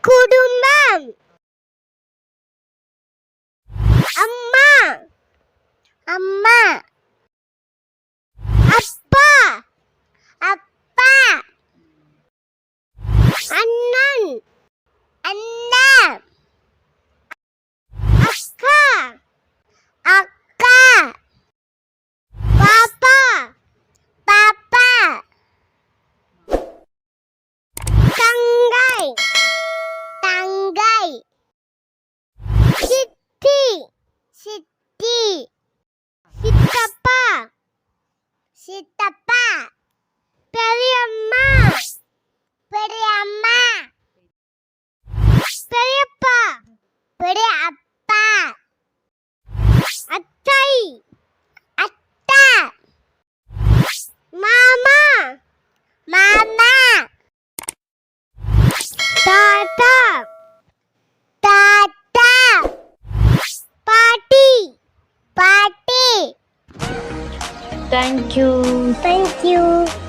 குடும்பம். அம்மா அம்மா. அப்பா அப்பா. அண்ணன் அண்ணா. அக்கா அக்கா. பாப்பா பாப்பா. தங்கை தங்கை. சித்தி சித்தி. சித்தப்பா சித்தப்பா. பெரியம்மா பெரியம்மா. பெரியப்பா பெரியப்பா. அத்தை அத்தை. மாமா மாமா. தாத்தா தாத்தா. பாட்டி பாட்டி. Thank you. Thank you.